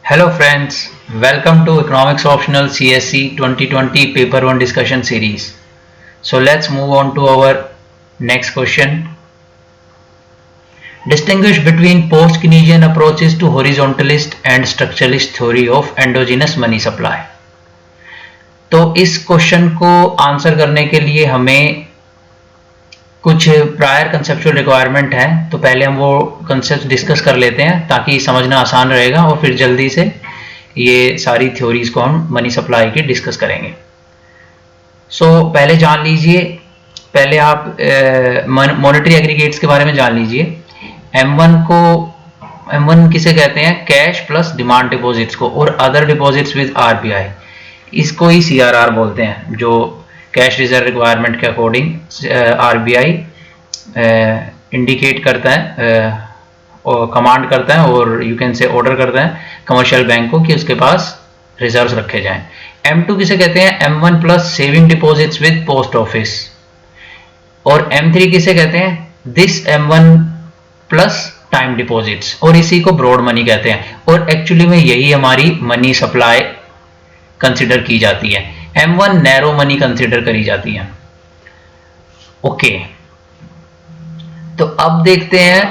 Hello friends, welcome to Economics Optional CSC 2020 Paper 1 discussion series. So let's move on to our next question. Distinguish between post-Keynesian approaches to horizontalist and structuralist theory of endogenous money supply. तो इस question को answer करने के लिए हमें कुछ prior conceptual requirement है, तो पहले हम वो कंसेप्ट डिस्कस कर लेते हैं ताकि समझना आसान रहेगा और फिर जल्दी से ये सारी थ्योरीज को हम मनी सप्लाई की डिस्कस करेंगे। पहले जान लीजिए, पहले आप मॉनेटरी एग्रीगेट्स के बारे में जान लीजिए। M1 किसे कहते हैं? कैश प्लस डिमांड डिपॉजिट्स को, और अदर डिपॉजिट्स विद RBI, इसको ही CRR बोलते हैं, जो कैश रिजर्व रिक्वायरमेंट के अकॉर्डिंग RBI इंडिकेट करता है और कमांड करता है और यू कैन से ऑर्डर करता है कमर्शियल बैंक को कि उसके पास रिजर्व्स रखे जाएं। M2 किसे कहते हैं? M1 plus saving deposits with post office, और M3 किसे कहते हैं? This M1 plus time deposits, और इसी को ब्रॉड मनी कहते हैं। और एक्चुअली में यही हमारी मनी सप्लाई कंसिडर की जाती है। M1 नैरो मनी कंसिडर करी जाती है। ओके, तो अब देखते हैं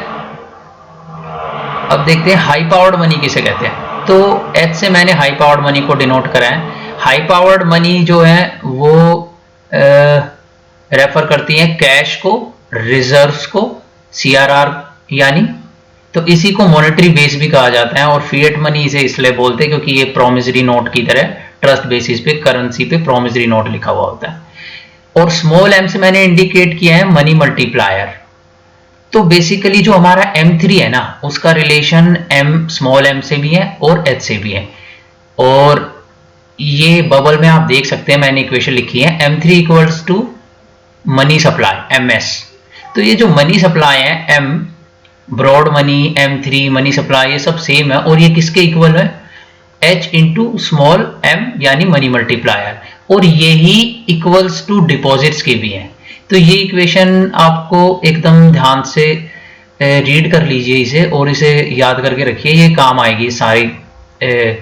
हाई पावर्ड मनी किसे कहते हैं। तो H से मैंने हाई पावर्ड मनी को डिनोट करा है। हाई पावर्ड मनी जो है वो रेफर करती है कैश को, रिजर्व्स को, CRR यानी, तो इसी को मॉनेटरी बेस भी कहा जाता है। और फिएट मनी इसे इसलिए बोलते हैं क्योंकि ये प्रोमिसरी नोट की तरह ट्रस्ट बेसिस पे करेंसी पे प्रोमिसरी नोट लिखा हुआ होता है। और स्मॉल m से मैंने इंडिकेट किया है मनी मल्टीप्लायर। तो बेसिकली जो हमारा M3 है ना, उसका रिलेशन स्मॉल m से भी है और H से भी है। और ये बबल में आप देख सकते हैं, मैंने इक्वेशन लिखी है M3 equals to money supply MS। तो ये जो मनी सप्लाई है M, broad money, M3 money supply, ये सब सेम है। और ये किसके इक्वल है? H इंटू स्मॉल m यानी मनी मल्टीप्लायर, और यही इक्वल्स टू डिपॉजिट्स के भी हैं। तो ये इक्वेशन आपको एकदम ध्यान से रीड कर लीजिए इसे, और इसे याद करके रखिए, ये काम आएगी सारी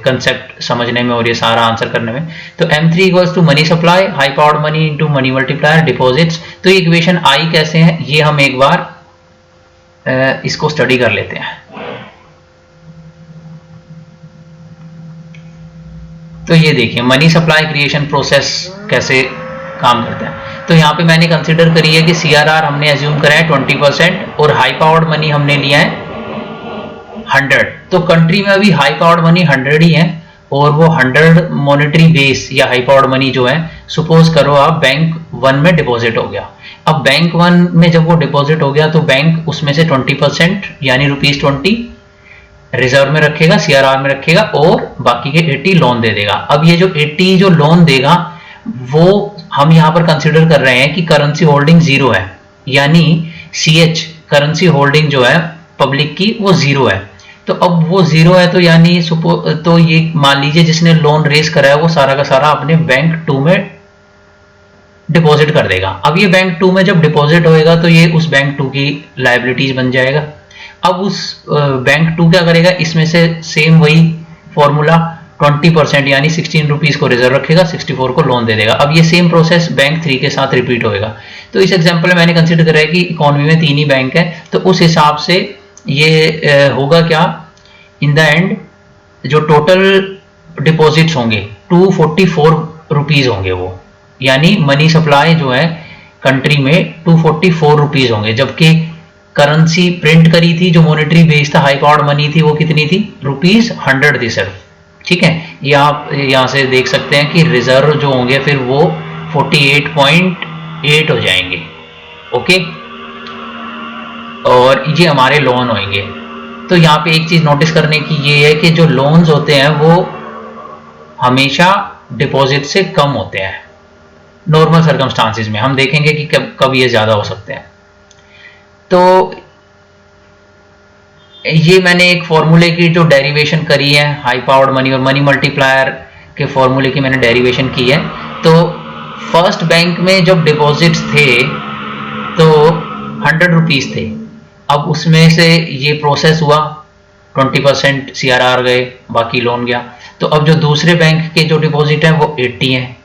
कंसेप्ट समझने में और ये सारा आंसर करने में। तो M3 equals to money supply, high powered money into money multiplier, deposits. तो ये इक्वेशन आई कैसे है, ये हम एक बार इसको स्टडी कर लेते हैं। तो ये देखिए मनी सप्लाई क्रिएशन प्रोसेस कैसे काम करता है। तो यहाँ पे मैंने कंसीडर करी है कि CRR हमने एज्यूम करा है 20% और हाई पावर्ड मनी हमने लिया है 100। तो कंट्री में अभी हाई पावर्ड मनी 100 ही है, और वो 100 मॉनेटरी बेस या हाई पावर्ड मनी जो है, सपोज करो आप बैंक 1 में डिपॉजिट हो गया। अब बैंक 1 में जब वो डिपॉजिट हो गया तो बैंक उसमें से 20% यानी ₹20 रिजर्व में रखेगा, CRR में रखेगा, और बाकी के 80 लोन दे देगा। अब ये जो 80 जो लोन देगा वो हम यहाँ पर कंसिडर कर रहे हैं कि करेंसी होल्डिंग 0 है, यानी CH करेंसी होल्डिंग जो है पब्लिक की वो 0 है। तो अब वो 0 है तो यानी तो ये मान लीजिए जिसने लोन रेस करा है वो सारा का सारा अपने बैंक 2 में डिपॉजिट कर देगा। अब ये बैंक 2 में जब डिपॉजिट होएगा तो ये उस बैंक 2 की लायबिलिटीज बन जाएगा। अब उस बैंक 2 क्या करेगा, इसमें से सेम वही फॉर्मूला 20% यानी 16 रुपीज को रिजर्व रखेगा, 64 को लोन दे देगा। अब ये सेम प्रोसेस बैंक 3 के साथ रिपीट होएगा। तो इस एग्जांपल में मैंने कंसीडर करा है कि इकोनॉमी में 3 ही बैंक है, तो उस हिसाब से ये होगा क्या, इन द एंड जो टोटल डिपॉजिट्स होंगे 244 रुपीज होंगे वो, यानी मनी सप्लाई जो है कंट्री में 244 रुपीज होंगे। जबकि करेंसी प्रिंट करी थी जो मॉनेटरी बेस था, हाई पावर्ड मनी थी, वो कितनी थी? ₹100 थी सिर्फ। ठीक है, ये आप यहाँ से देख सकते हैं कि रिजर्व जो होंगे फिर वो 48.8 हो जाएंगे। ओके, और ये हमारे लोन होंगे। तो यहाँ पे एक चीज नोटिस करने की ये है कि जो लोन्स होते हैं वो हमेशा डिपॉजिट से कम होते हैं। नॉर्मल सर्कमस्टांसिस में हम देखेंगे कि कब ये ज्यादा हो सकते हैं। तो ये मैंने एक फॉर्मूले की जो डेरिवेशन करी है हाई पावर्ड मनी और मनी मल्टीप्लायर के फॉर्मूले की मैंने डेरिवेशन की है। तो फर्स्ट बैंक में जब डिपॉजिट्स थे तो 100 रुपीज थे। अब उसमें से ये प्रोसेस हुआ 20% CRR गए, बाकी लोन गया। तो अब जो दूसरे बैंक के जो डिपॉजिट हैं वो 80 हैं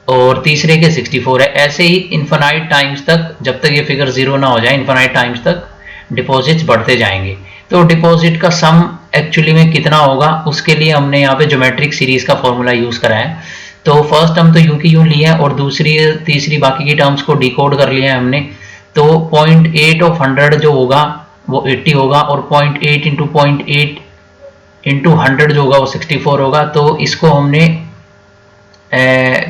और तीसरे के 64 है। ऐसे ही इन्फिनाइट टाइम्स तक, जब तक ये फिगर जीरो ना हो जाए, इन्फिनाइट टाइम्स तक डिपॉजिट्स बढ़ते जाएंगे। तो डिपॉजिट का सम एक्चुअली में कितना होगा, उसके लिए हमने यहाँ पे ज्योमेट्रिक सीरीज का फॉर्मूला यूज करा है। तो फर्स्ट टर्म तो यूं की यूं लिए हैं और दूसरी तीसरी बाकी की टर्म्स को डिकोड कर लिया है हमने। तो 0.8 ऑफ 100 जो होगा वो 80 होगा और 0.8 इंटू 0.8 इंटू 100 जो होगा वो 64 होगा। तो इसको हमने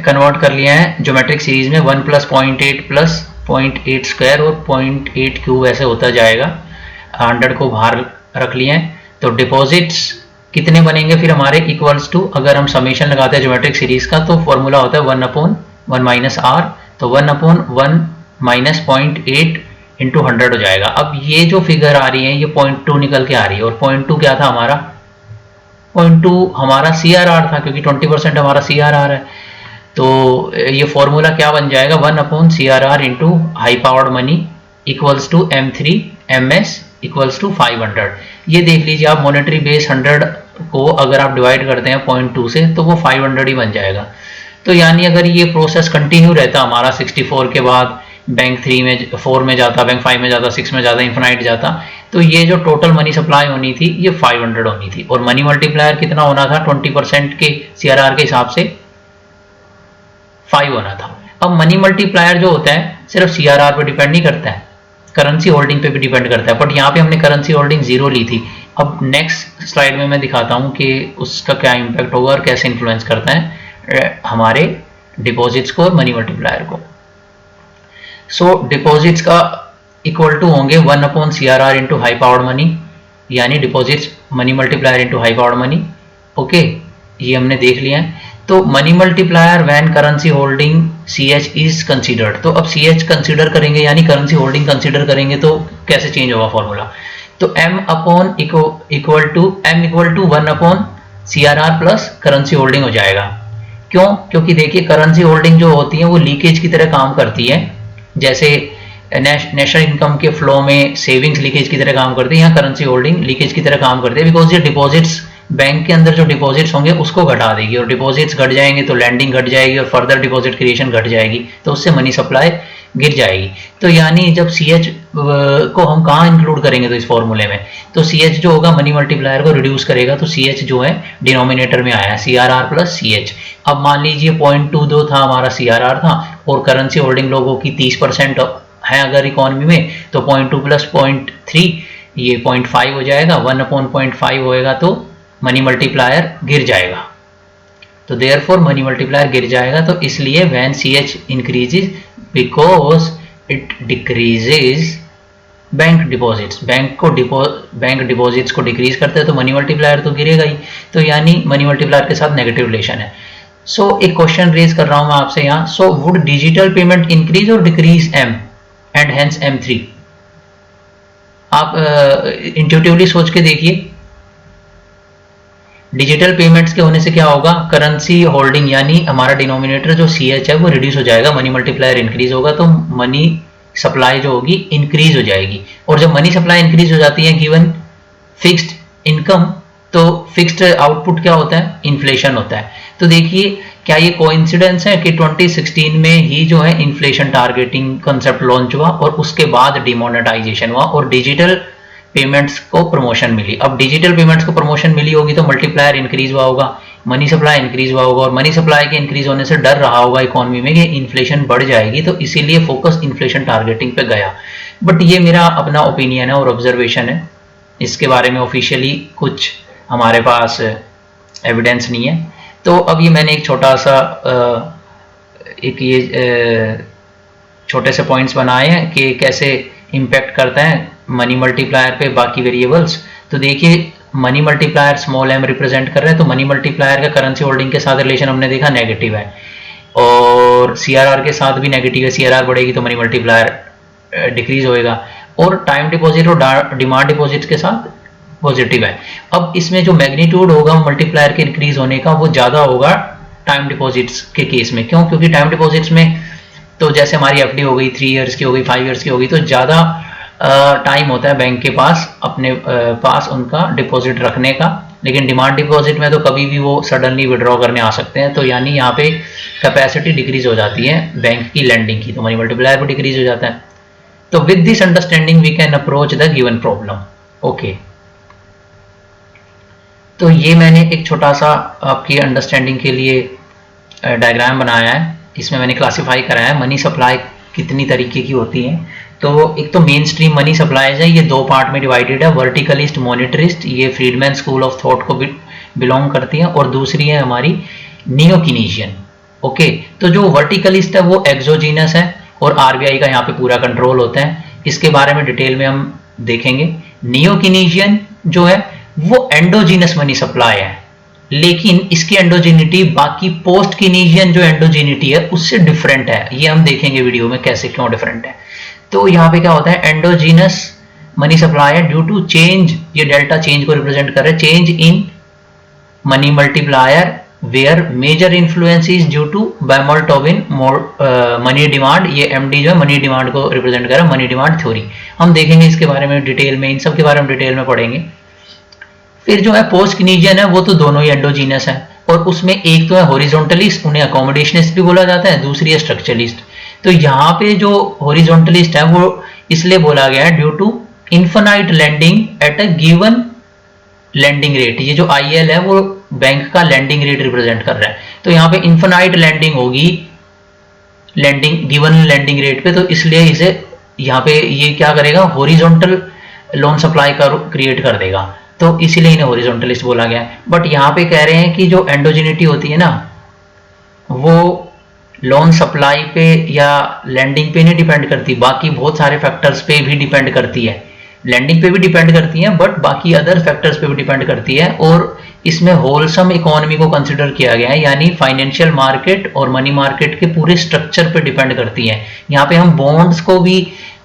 कन्वर्ट कर लिया है ज्योमेट्रिक सीरीज में, 1 प्लस 0.8 प्लस 0.8 स्क्वायर और 0.8 क्यूब ऐसे होता जाएगा। 100 को बाहर रख लिए हैं। तो डिपॉजिट्स कितने बनेंगे फिर हमारे, इक्वल्स टू, अगर हम समेशन लगाते हैं ज्योमेट्रिक सीरीज का तो फॉर्मूला होता है 1/1 माइनस आर। तो 1/1 माइनस 0.8 इंटू 100 हो जाएगा। अब ये जो फिगर आ रही है ये 0.2 निकल के आ रही है और 0.2 क्या था हमारा, 0.2 हमारा CRR था, क्योंकि 20% हमारा CRR है। तो ये फॉर्मूला क्या बन जाएगा, 1/CRR into high powered money equals to M3 MS equals to 500। ये देख लीजिए आप, मॉनेटरी बेस 100 को अगर आप डिवाइड करते हैं 0.2 से तो वो 500 ही बन जाएगा। तो यानी अगर ये प्रोसेस कंटिन्यू रहता हमारा 64 के बाद बैंक 3 में 4 में जाता, बैंक 5 में जाता, 6 में जाता, इन्फिनाइट जाता, तो ये जो टोटल मनी सप्लाई होनी थी ये 500 होनी थी और मनी मल्टीप्लायर कितना होना था, 20% के CRR के हिसाब से 5 होना था। अब मनी मल्टीप्लायर जो होता है सिर्फ CRR पे डिपेंड नहीं करता है, करेंसी होल्डिंग पे भी डिपेंड करता है, बट यहाँ पे हमने करेंसी होल्डिंग 0 ली थी। अब नेक्स्ट स्लाइड में मैं दिखाता हूँ कि उसका क्या इम्पैक्ट होगा और कैसे इन्फ्लुएंस करता है हमारे डिपॉजिट्स को और मनी मल्टीप्लायर को। सो डिपॉजिट्स का इक्वल टू होंगे 1/CRR into high powered money, यानी deposits money multiplier into high powered money. Okay, ये हमने देख लिया है। तो money multiplier when currency holding CH is considered, तो अब CH कंसीडर करेंगे यानी करेंसी होल्डिंग कंसीडर करेंगे तो कैसे चेंज होगा फॉर्मूला। तो M equal to 1/CRR plus currency holding हो जाएगा। क्यों, क्योंकि देखिए करेंसी होल्डिंग जो होती है वो लीकेज की तरह काम करती है, जैसे नेशनल इनकम के फ्लो में सेविंग्स लीकेज की तरह काम करती है, यहाँ करेंसी होल्डिंग लीकेज की तरह काम करती है। बिकॉज ये डिपॉजिट्स बैंक के अंदर जो डिपॉजिट्स होंगे उसको घटा देगी और डिपॉजिट्स घट जाएंगे तो लैंडिंग घट जाएगी और फर्दर डिपॉजिट क्रिएशन घट जाएगी, तो उससे मनी सप्लाई गिर जाएगी। तो यानी जब CH को हम कहाँ इंक्लूड करेंगे तो इस फॉर्मूले में, तो CH जो होगा मनी मल्टीप्लायर को रिड्यूस करेगा, तो CH जो है डिनोमिनेटर में आया CRR प्लस CH। अब मान लीजिए 0.22 था हमारा CRR था और करेंसी होल्डिंग लोगों की 30% है अगर इकोनॉमी में, तो 0.2 प्लस 0.3 ये 0.5 हो जाएगा, 1/0.5 होएगा तो मनी मल्टीप्लायर गिर जाएगा। तो देयरफॉर मनी मल्टीप्लायर गिर जाएगा, तो इसलिए when CH increases because it decreases bank deposits, bank deposits को डिक्रीज करते हैं तो मनी मल्टीप्लायर तो गिरेगा ही, तो यानी मनी मल्टीप्लायर के साथ नेगेटिव रिलेशन है। सो एक क्वेश्चन रेज कर रहा हूं मैं आपसे यहाँ, so would digital payment increase और decrease M and hence M3? आप इंट्यूटिवली सोच के देखिए, डिजिटल पेमेंट्स के होने से क्या होगा, करेंसी होल्डिंग यानी हमारा डिनोमिनेटर जो CH है वो रिड्यूस हो जाएगा, मनी मल्टीप्लायर इंक्रीज होगा, तो मनी सप्लाई जो होगी इंक्रीज हो जाएगी। और जब मनी सप्लाई इंक्रीज हो जाती है गिवन फिक्स्ड इनकम, तो फिक्स्ड आउटपुट क्या होता है, इन्फ्लेशन होता है। तो देखिए क्या ये कोइंसिडेंस है कि 2016 में ही जो है इन्फ्लेशन टारगेटिंग कंसेप्ट लॉन्च हुआ और उसके बाद डिमोनेटाइजेशन हुआ और डिजिटल पेमेंट्स को प्रमोशन मिली। अब डिजिटल पेमेंट्स को प्रमोशन मिली होगी तो मल्टीप्लायर इंक्रीज हुआ होगा, मनी सप्लाई इंक्रीज हुआ होगा और मनी सप्लाई के इंक्रीज होने से डर रहा होगा इकोनॉमी में कि इन्फ्लेशन बढ़ जाएगी, तो इसीलिए फोकस इन्फ्लेशन टारगेटिंग पे गया। बट ये मेरा अपना ओपिनियन है और ऑब्जर्वेशन है, इसके बारे में ऑफिशियली कुछ हमारे पास एविडेंस नहीं है। तो अब ये मैंने एक छोटा सा एक ये छोटे से पॉइंट्स बनाए हैं कि कैसे इम्पैक्ट करता है मनी मल्टीप्लायर पे बाकी वेरिएबल्स। तो देखिए money multiplier small m represent कर रहे हैं, तो मनी मल्टीप्लायर का करेंसी होल्डिंग के साथ रिलेशन हमने देखा नेगेटिव है और CRR के साथ भी नेगेटिव है, CRR बढ़ेगी तो मनी मल्टीप्लायर डिक्रीज होएगा और टाइम डिपॉजिट और डिमांड डिपॉजिट के साथ पॉजिटिव है। अब इसमें जो मैग्नीट्यूड होगा मल्टीप्लायर के इंक्रीज होने का वो ज़्यादा होगा टाइम डिपॉजिट्स के केस में। क्यों? क्योंकि टाइम डिपॉजिट्स में तो जैसे हमारी FD हो गई 3 इयर्स की हो गई, 5 इयर्स की हो गई, तो ज़्यादा टाइम होता है बैंक के पास अपने पास उनका डिपॉजिट रखने का, लेकिन डिमांड डिपॉजिट में तो कभी भी वो सडनली विड्रॉ करने आ सकते हैं। तो यानी यहाँ पे कैपेसिटी डिक्रीज हो जाती है बैंक की लैंडिंग की, तो मनी मल्टीप्लायर भी डिक्रीज हो जाता है। तो with this understanding we can approach the given problem. Okay, तो ये मैंने एक छोटा सा आपकी अंडरस्टैंडिंग के लिए डायग्राम बनाया है। इसमें मैंने क्लासिफाई कराया है मनी सप्लाई कितनी तरीके की होती है। तो एक तो मेन स्ट्रीम मनी सप्लाईज है, ये दो पार्ट में डिवाइडेड है, वर्टिकलिस्ट मोनेटरिस्ट, ये फ्रीडमैन स्कूल ऑफ थॉट को बिलोंग करती है, और दूसरी है हमारी नियो कीनीशियन। ओके, तो जो वर्टिकलिस्ट है वो एक्सोजीनस है और आरबीआई का यहाँ पे पूरा कंट्रोल होता है, इसके बारे में डिटेल में हम देखेंगे। नियो कीनीशियन जो है वो एंडोजीनस मनी सप्लाई है, लेकिन इसकी एंडोजिनिटी बाकी पोस्ट कीनीशियन जो एंडोजिनिटी है उससे डिफरेंट है। ये हम देखेंगे वीडियो में कैसे क्यों डिफरेंट है। तो यहाँ पे क्या होता है, एंडोजीनस मनी सप्लाई है ड्यू टू चेंज, ये डेल्टा चेंज को रिप्रेजेंट कर रहा है, change in money multiplier where major influence is due to Baumol Tobin money demand. ये एमडी जो है मनी डिमांड को रिप्रेजेंट कर रहा है, मनी डिमांड थ्योरी। हम देखेंगे इसके बारे में डिटेल में, इन सब के बारे में डिटेल में पढ़ेंगे। फिर जो है पोस्ट कीनीशियन है वो तो दोनों ही एंडोजीनस है, और उसमें एक तो है हॉरिजॉन्टलिस्ट, उन्हें अकोमोडेशनिस्ट भी बोला जाता है, दूसरी है स्ट्रक्चरलिस्ट। तो यहाँ पे जो हॉरिजॉन्टलिस्ट है वो इसलिए बोला गया है due to infinite lending at a given lending rate. ये जो आईएल है वो बैंक का लैंडिंग रेट रिप्रेजेंट कर रहा है। तो यहाँ पे इन्फिनाइट लैंडिंग होगी लैंडिंग गिवन लैंडिंग रेट पे, तो इसलिए इसे यहाँ पे ये क्या करेगा, हॉरिजॉन्टल लोन सप्लाई का क्रिएट कर देगा, तो इसीलिए इन्हें हॉरिजॉन्टलिस्ट बोला गया है। बट यहाँ पे कह रहे हैं कि जो एंडोजिनिटी होती है ना वो लोन सप्लाई पे या लैंडिंग पे नहीं डिपेंड करती, बाकी बहुत सारे फैक्टर्स पे भी डिपेंड करती है। लैंडिंग पे भी डिपेंड करती है बट बाकी अदर फैक्टर्स पे भी डिपेंड करती है, और इसमें होलसम इकोनॉमी को कंसिडर किया गया है, यानी फाइनेंशियल मार्केट और मनी मार्केट के पूरे स्ट्रक्चर पे डिपेंड करती है। यहाँ पे हम बॉन्ड्स को भी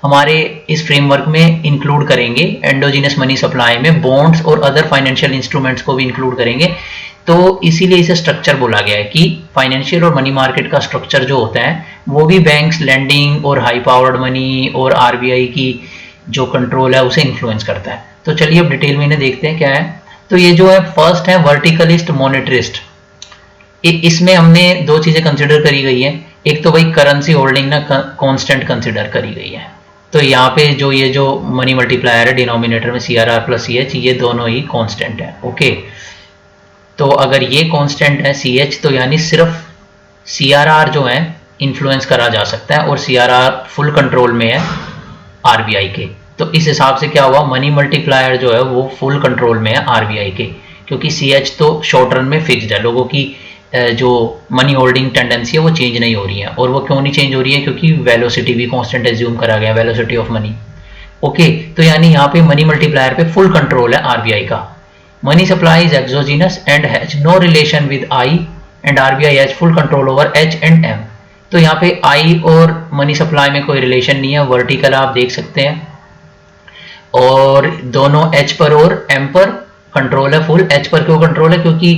हमारे इस फ्रेमवर्क में इंक्लूड करेंगे, एंडोजिनस मनी सप्लाई में बॉन्ड्स और अदर फाइनेंशियल इंस्ट्रूमेंट्स को भी इंक्लूड करेंगे। तो इसीलिए इसे स्ट्रक्चर बोला गया है कि फाइनेंशियल और मनी मार्केट का स्ट्रक्चर जो होता है वो भी बैंक्स, लैंडिंग और हाई पावर्ड मनी और आरबीआई की जो कंट्रोल है उसे इन्फ्लुएंस करता है। तो चलिए अब डिटेल में इन्हें देखते हैं क्या है। तो ये जो है फर्स्ट है वर्टिकलिस्ट मोनेटरिस्ट। इसमें हमने दो चीजें कंसिडर करी गई है, एक तो भाई करेंसी होल्डिंग ना कांस्टेंट कंसिडर करी गई है। तो यहाँ पे जो ये जो मनी मल्टीप्लायर है डिनोमिनेटर में CRR प्लस CH, ये दोनों ही कांस्टेंट है। ओके, तो अगर ये कांस्टेंट है CH, तो यानी सिर्फ CRR जो है इन्फ्लुएंस करा जा सकता है, और CRR फुल कंट्रोल में है आरबीआई के। तो इस हिसाब से क्या हुआ, मनी मल्टीप्लायर जो है वो फुल कंट्रोल में है आरबीआई के, क्योंकि CH तो शॉर्ट रन में फिक्स्ड है, लोगों की जो मनी होल्डिंग टेंडेंसी है वो चेंज नहीं हो रही है। और वो क्यों नहीं चेंज हो रही है, क्योंकि वेलोसिटी भी कांस्टेंट एज्यूम करा गया, वेलोसिटी ऑफ मनी। ओके, तो यानी यहाँ पे मनी मल्टीप्लायर पे फुल कंट्रोल है आरबीआई का। Money supply is exogenous and has no relation with I, and RBI has full control over H and M। तो यहाँ पे आई और मनी सप्लाई में कोई रिलेशन नहीं है, वर्टिकल आप देख सकते हैं, और दोनों H पर और M पर कंट्रोल है फुल। H पर क्यों कंट्रोल है, क्योंकि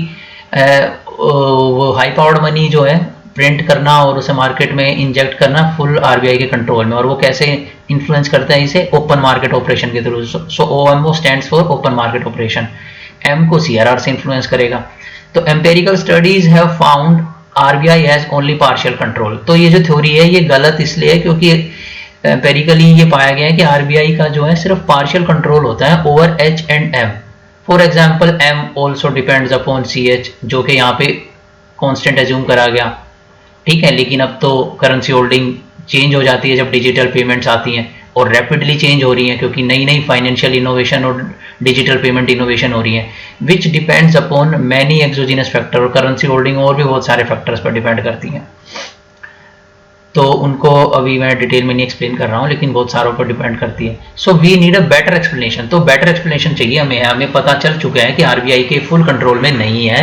वो हाई पावर्ड मनी जो है प्रिंट करना और उसे मार्केट में इंजेक्ट करना फुल आरबीआई के कंट्रोल में। और वो कैसे इन्फ्लुएंस करता है इसे, ओपन मार्केट ऑपरेशन के through. So OMO stands for open market operation. M को CRR से इन्फ्लुएंस करेगा। तो empirical studies have found RBI has only partial control. तो ये जो थ्योरी है ये गलत इसलिए है क्योंकि एम्पेरिकली ये पाया गया है कि आरबीआई का जो है सिर्फ पार्शियल कंट्रोल होता है over H and M। For example M also depends upon CH, जो कि यहाँ पे कांस्टेंट एज्यूम करा गया, ठीक है। लेकिन अब तो करेंसी होल्डिंग चेंज हो जाती है जब डिजिटल पेमेंट्स आती हैं, और रैपिडली चेंज हो रही हैं क्योंकि नई नई फाइनेंशियल इनोवेशन और डिजिटल पेमेंट इनोवेशन हो रही है, which depends upon many exogenous factor. और करेंसी होल्डिंग और भी बहुत सारे फैक्टर्स पर डिपेंड करती हैं, तो उनको अभी मैं डिटेल में नहीं एक्सप्लेन कर रहा हूँ, लेकिन बहुत सारों पर डिपेंड करती है। So we need a better explanation. तो बेटर एक्सप्लेनेशन चाहिए हमें पता चल चुका है कि आरबीआई के फुल कंट्रोल में नहीं है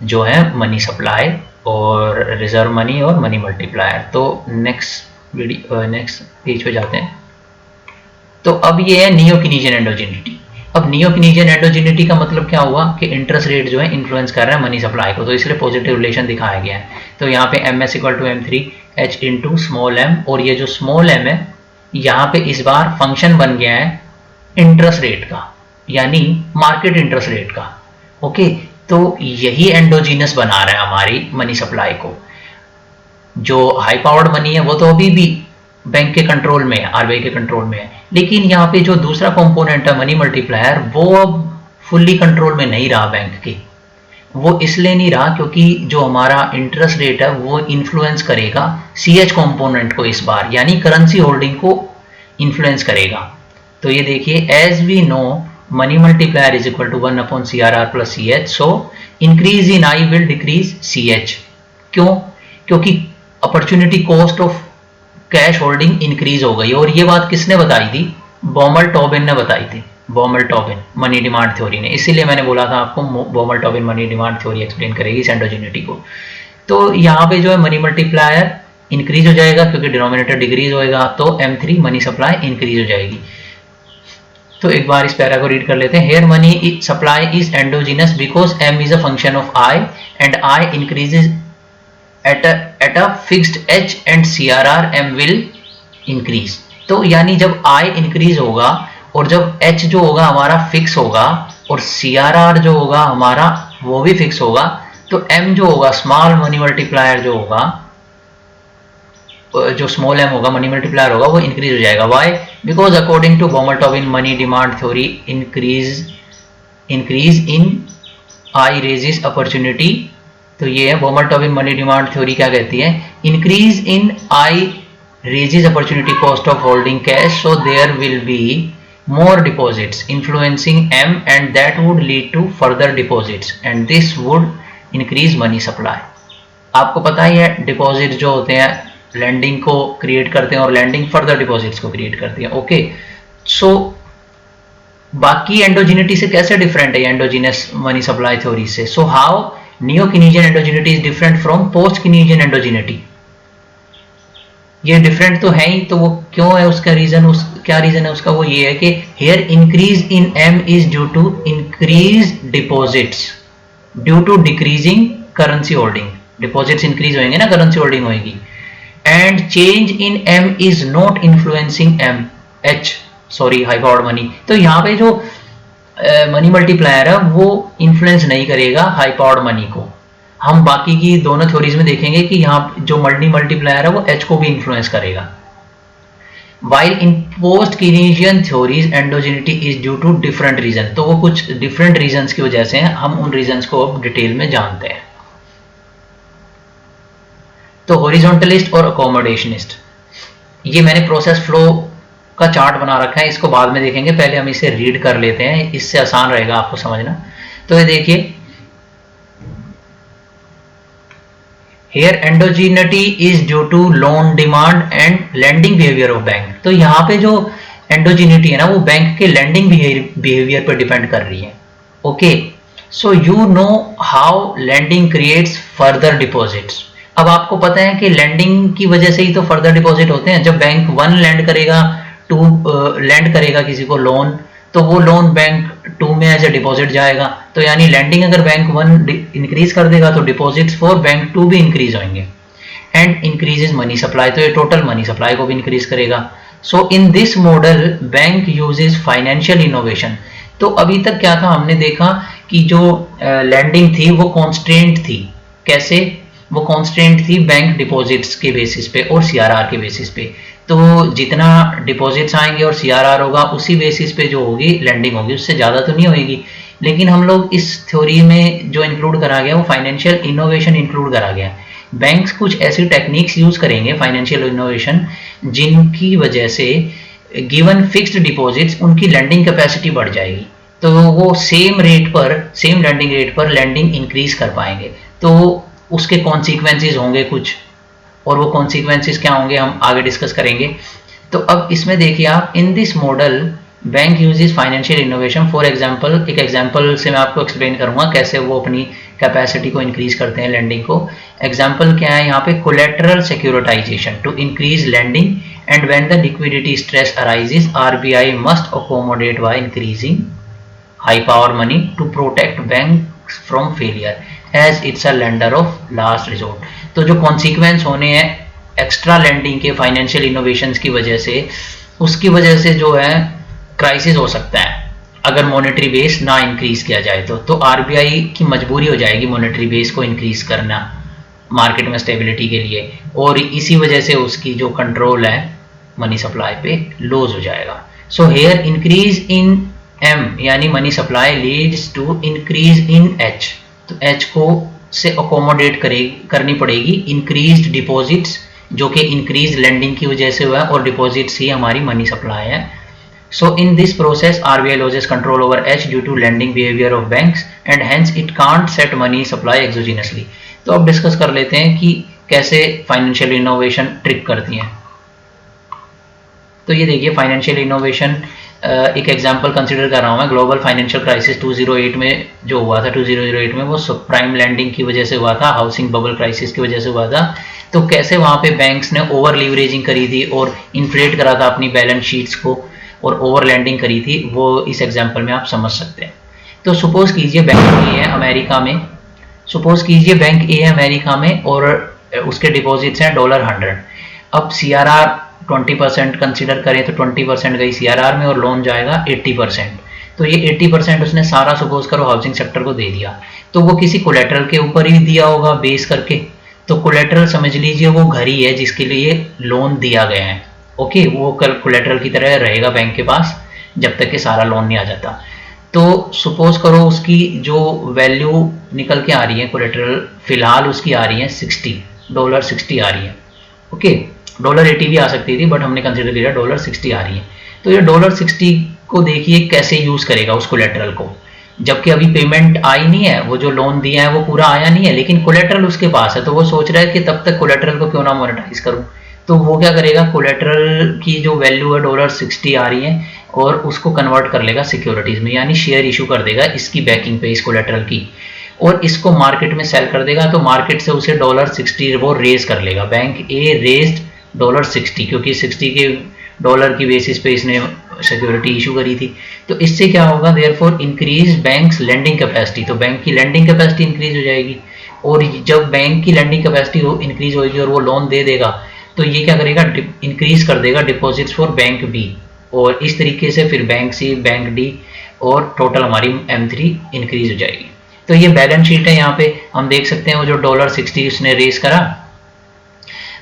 जो है मनी सप्लाई और रिजर्व मनी और मनी मल्टीप्लायर। तो नेक्स्ट पेज पे जाते हैं। तो अब ये है नियो कीनीशियन एंडोजिनिटी। अब नियो कीनीशियन एंडोजिनिटी का मतलब क्या हुआ कि इंटरेस्ट रेट जो है इन्फ्लुएंस कर रहा है मनी सप्लाई को, तो इसलिए पॉजिटिव रिलेशन दिखाया गया है। तो यहाँ पे MS = M3 H × small m, और ये जो स्मॉल m है यहाँ पे इस बार फंक्शन बन गया है इंटरेस्ट रेट का, यानी मार्केट इंटरेस्ट रेट का। ओके, तो यही एंडोजीनस बना रहा है हमारी मनी सप्लाई को। जो हाई पावर्ड मनी है वो तो अभी भी बैंक के कंट्रोल में है, आरबीआई के कंट्रोल में है, लेकिन यहाँ पे जो दूसरा कंपोनेंट है मनी मल्टीप्लायर, वो अब फुल्ली कंट्रोल में नहीं रहा बैंक के। वो इसलिए नहीं रहा क्योंकि जो हमारा इंटरेस्ट रेट है वो इन्फ्लुएंस करेगा सीएच कंपोनेंट को इस बार, यानी करेंसी होल्डिंग को इन्फ्लुएंस करेगा। तो ये देखिए, as we know money multiplier is equal to 1 upon CRR plus CH, so increase in I will decrease CH। क्यों? क्योंकि opportunity cost of cash holding increase हो गई। और ये बात किसने बताई थी? बॉमल-टोबिन ने बताई थी, बॉमल-टोबिन मनी डिमांड थ्योरी ने। इसीलिए मैंने बोला था आपको Baumol-Tobin money demand theory explain करेगी इस एंडोजेनिटी को। तो यहाँ पे जो है मनी मल्टीप्लायर इंक्रीज हो जाएगा क्योंकि डिनोमिनेटर डिक्रीज होएगा, तो M3 मनी सप्लाई इंक्रीज हो जाएगी। तो एक बार इस पैरा को रीड कर लेते हैं। Here money supply is endogenous because M is a function of I and I increases at a fixed H and CRR M will increase। तो यानी जब I इंक्रीज होगा और जब H जो होगा हमारा फिक्स होगा और CRR जो होगा हमारा वो भी फिक्स होगा, तो M जो होगा स्मॉल मनी मल्टीप्लायर जो होगा, जो स्मॉल m होगा मनी मल्टीप्लायर होगा, वो इंक्रीज हो जाएगा। Why? Because according to Baumol Tobin money demand theory increase in I raises opportunity. तो ये है बॉमल-टोबिन मनी डिमांड थ्योरी क्या कहती है? Increase in I raises opportunity cost of holding cash, so there will be more deposits influencing M and that would lead to further deposits and this would increase money supply। आपको पता ही है deposit जो होते हैं landing को create करते हैं और लैंडिंग फर्दर डिपॉजिट्स को क्रिएट करती है। ओके, सो बाकी एंडोजिनिटी से कैसे डिफरेंट है एंडोजिनस मनी सप्लाई थ्योरी से? So how neo Keynesian endogeneity is different from post Keynesian endogeneity. ये डिफरेंट तो है ही, तो वो क्यों है? उसका रीजन क्या रीजन है उसका? वो ये है कि here increase in M is due to increase deposits due to decreasing currency holding. Deposits increase होंगे ना, करेंसी होल्डिंग होगी। And change in M is not influencing high powered money. तो यहाँ पे जो मनी मल्टीप्लायर है वो इन्फ्लुएंस नहीं करेगा हाई पावर्ड मनी को। हम बाकी की दोनों थ्योरीज में देखेंगे कि यहाँ जो मनी मल्टीप्लायर है वो H को भी इन्फ्लुएंस करेगा। While in post Keynesian theories endogeneity is due to different reason, तो वो कुछ different reasons की वजह से हैं, हम उन reasons को अब डिटेल में जानते हैं। तो हॉरिजॉन्टलिस्ट और अकोमोडेशनिस्ट, ये मैंने प्रोसेस फ्लो का चार्ट बना रखा है, इसको बाद में देखेंगे, पहले हम इसे रीड कर लेते हैं, इससे आसान रहेगा आपको समझना। तो ये देखिए, Here endogeneity is due to loan demand and lending behavior of bank। तो यहाँ पे जो एंडोजिनिटी है ना वो बैंक के लैंडिंग बिहेवियर पर डिपेंड कर रही है। Okay, so you know how lending creates further deposits. अब आपको पता है कि लैंडिंग की वजह से ही तो फर्दर डिपॉजिट होते हैं। जब बैंक 1 लैंड करेगा, 2 लैंड करेगा किसी को लोन, तो वो लोन बैंक 2 में एज ए डिपॉजिट जाएगा। तो यानी लैंडिंग अगर बैंक 1 इंक्रीज कर देगा तो डिपॉजिट्स फॉर बैंक 2 भी इंक्रीज होंगे। एंड इंक्रीजेज मनी सप्लाई, तो ये टोटल मनी सप्लाई को भी इंक्रीज करेगा। So in this model bank uses financial innovation. तो अभी तक क्या था, हमने देखा कि जो लैंडिंग थी वो कॉन्स्ट्रेंट थी। कैसे? वो कॉन्स्टेंट थी बैंक डिपॉजिट्स के बेसिस पे और CRR के बेसिस पे। तो जितना डिपॉजिट्स आएंगे और CRR होगा उसी बेसिस पे जो होगी लैंडिंग होगी, उससे ज़्यादा तो नहीं होगी। लेकिन हम लोग इस थ्योरी में जो इंक्लूड करा गया वो फाइनेंशियल इनोवेशन इंक्लूड करा गया। बैंक्स कुछ ऐसी टेक्निक्स यूज़ करेंगे फाइनेंशियल इनोवेशन जिनकी वजह से गिवन फिक्स्ड डिपॉजिट्स उनकी लैंडिंग कैपेसिटी बढ़ जाएगी, तो वो सेम लैंडिंग रेट पर लैंडिंग इंक्रीज कर पाएंगे। तो उसके कॉन्सिक्वेंसेस होंगे कुछ, और वो कॉन्सिक्वेंसेस क्या होंगे हम आगे डिस्कस करेंगे। तो अब इसमें देखिए आप, इन this model bank uses financial innovation. For example, एक एग्जांपल से मैं आपको एक्सप्लेन करूंगा कैसे वो अपनी कैपेसिटी को इंक्रीज करते हैं लैंडिंग को। एग्जांपल क्या है यहाँ पे? Collateral securitisation to increase lending and when the liquidity stress arises RBI must accommodate by increasing high power money to protect bank from failure as it's a lender of last resort. तो जो consequence होने हैं extra lending के financial innovations की वजह से, उसकी वजह से जो है क्राइसिस हो सकता है अगर मॉनेटरी बेस ना इंक्रीज किया जाए तो आरबीआई की मजबूरी हो जाएगी मॉनेटरी बेस को इंक्रीज करना मार्केट में स्टेबिलिटी के लिए, और इसी वजह से उसकी जो कंट्रोल है मनी सप्लाई पे लूज हो जाएगा। So here increase in M यानी money supply leads to increase in H, तो एच को से अकोमोडेट करनी पड़ेगी इंक्रीज्ड डिपॉजिट्स, जो कि इंक्रीज लेंडिंग की वजह से हुआ है, और डिपॉजिट्स ही हमारी मनी सप्लाई है। So in this process RBI losses control over H due to lending behaviour of banks and hence it can't set money supply exogenously. तो अब डिस्कस कर लेते हैं कि कैसे फाइनेंशियल इनोवेशन ट्रिक करती हैं। तो ये देखिए फाइनेंशियल इनोवेशन एक एग्जांपल कंसीडर कर रहा हूँ मैं। ग्लोबल फाइनेंशियल क्राइसिस 2008 में जो हुआ था, 2008 में वो सब प्राइम लैंडिंग की वजह से हुआ था, हाउसिंग बबल क्राइसिस की वजह से हुआ था। तो कैसे वहाँ पे बैंक्स ने ओवर लीवरेजिंग करी थी और इन्फ्लेट करा था अपनी बैलेंस शीट्स को और ओवर लैंडिंग करी थी, वो इस एग्जाम्पल में आप समझ सकते हैं। तो सपोज कीजिए बैंक ए है अमेरिका में, सपोज कीजिए बैंक ए है अमेरिका में और उसके डिपॉजिट्स हैं $100। अब CRR 20% कंसिडर करें तो 20% गई CRR में और लोन जाएगा 80%। तो ये 80% उसने सारा सपोज करो हाउसिंग सेक्टर को दे दिया, तो वो किसी कोलेटरल के ऊपर ही दिया होगा बेस करके। तो कोलेटरल समझ लीजिए वो घर ही है जिसके लिए लोन दिया गया है। ओके, वो कल कोलेटरल की तरह रहेगा बैंक के पास जब तक कि सारा लोन नहीं आ जाता। तो सपोज करो उसकी जो वैल्यू निकल के आ रही है कोलेटरल, फिलहाल उसकी आ रही है $60 आ रही है। ओके, $80 भी आ सकती थी बट हमने कंसिडर किया $60 आ रही है। तो ये $60 को देखिए कैसे यूज करेगा उस कोलेटरल को, जबकि अभी पेमेंट आई नहीं है, वो जो लोन दिया है वो पूरा आया नहीं है, लेकिन कोलेटरल उसके पास है। तो वो सोच रहा है कि तब तक कोलेटरल को क्यों ना मोनेटाइज करूं। तो वो क्या करेगा, कोलेटरल की जो वैल्यू है $60 आ रही है और उसको कन्वर्ट कर लेगा सिक्योरिटीज में, यानी शेयर इशू कर देगा इसकी बैकिंग पे, इस कोलेटरल की, और इसको मार्केट में सेल कर देगा। तो मार्केट से उसे $60 वो रेज कर लेगा। बैंक ए रेज्ड $60 क्योंकि 60 के डॉलर की बेसिस पे इसने सिक्योरिटी इशू करी थी। तो इससे क्या होगा, therefore increase banks lending capacity, तो बैंक की लेंडिंग कैपेसिटी इंक्रीज हो जाएगी। और जब बैंक की लेंडिंग कैपेसिटी इंक्रीज होगी और वो लोन दे देगा तो ये क्या करेगा, इंक्रीज कर देगा डिपॉजिट्स फॉर बैंक बी, और इस तरीके से फिर बैंक सी, बैंक डी, और टोटल हमारी M3 इंक्रीज हो जाएगी। तो ये बैलेंस शीट है, यहाँ पे हम देख सकते हैं वो जो $60 उसने रेज करा,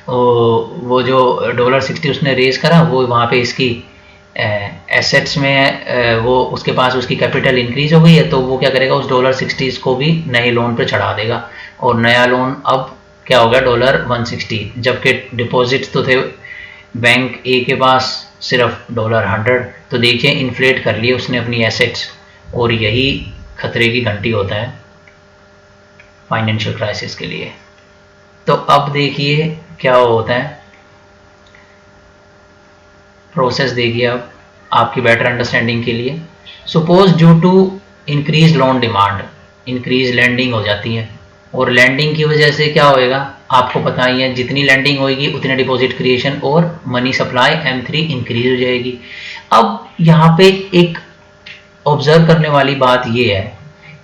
वो जो $60 उसने रेज करा वो वहाँ पे इसकी एसेट्स में वो उसके पास उसकी कैपिटल इंक्रीज हो गई है। तो वो क्या करेगा, उस $60 को भी नए लोन पे चढ़ा देगा, और नया लोन अब क्या होगा $160, जबकि डिपॉजिट्स तो थे बैंक ए के पास सिर्फ $100। तो देखिए इन्फ्लेट कर लिए उसने अपनी एसेट्स, और यही खतरे की घंटी होता है फाइनेंशियल क्राइसिस के लिए। तो अब देखिए क्या होता है, प्रोसेस देखिए अब आपकी बेटर अंडरस्टैंडिंग के लिए। Suppose due to increase loan demand, increase lending हो जाती है, और लैंडिंग की वजह से क्या होएगा आपको पता ही है, जितनी लैंडिंग होगी उतने डिपॉजिट क्रिएशन और मनी सप्लाई M3 इंक्रीज हो जाएगी। अब यहाँ पे एक ऑब्जर्व करने वाली बात ये है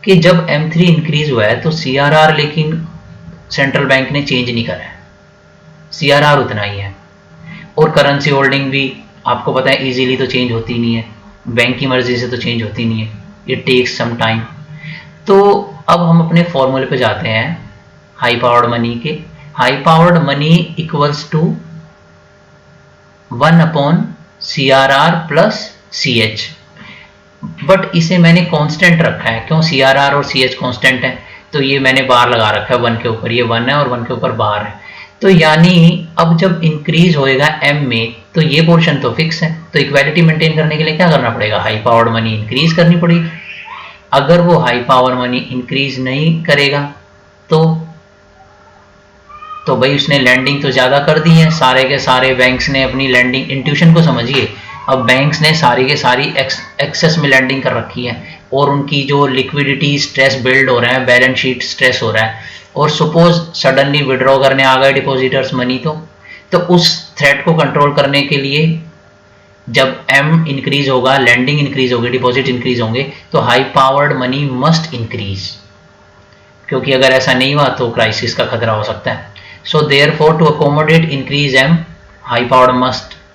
कि जब M3 इंक्रीज हुआ है तो CRR लेकिन सेंट्रल बैंक ने चेंज नहीं करा है, CRR उतना ही है, और करेंसी होल्डिंग भी आपको पता है इजीली तो चेंज होती नहीं है, बैंक की मर्जी से तो चेंज होती नहीं है, इट टेक्स सम टाइम। तो अब हम अपने फॉर्मूले पे जाते हैं हाई पावर्ड मनी के। High powered money equals to 1/CRR plus CH, but इसे मैंने कांस्टेंट रखा है। क्यों, CRR और CH कांस्टेंट है, तो ये मैंने बार लगा रखा है 1 के ऊपर, ये 1 है और 1 के ऊपर बार है। तो यानी अब जब इंक्रीज होएगा M में तो ये पोर्शन तो फिक्स है, तो इक्वालिटी मेंटेन करने के लिए क्या करना पड़ेगा, हाई पावर्ड मनी इंक्रीज करनी पड़ेगी। अगर वो हाई पावर मनी इंक्रीज नहीं करेगा तो भाई उसने लैंडिंग तो ज़्यादा कर दी है, सारे के सारे बैंक्स ने अपनी लैंडिंग, इंट्यूशन को समझिए, अब बैंक्स ने सारी के सारी एक्सेस में लैंडिंग कर रखी है, और उनकी जो लिक्विडिटी स्ट्रेस बिल्ड हो रहा है, बैलेंस शीट स्ट्रेस हो रहा है, और सपोज सडनली विड्रॉ करने आ गए डिपॉजिटर्स मनी, तो उस थ्रेट को कंट्रोल करने के लिए जब M इंक्रीज होगा, लैंडिंग इंक्रीज होगी, डिपॉजिट इंक्रीज होंगे, तो high powered money must increase, क्योंकि अगर ऐसा नहीं हुआ तो क्राइसिस का खतरा हो सकता है। So therefore to accommodate increase M, high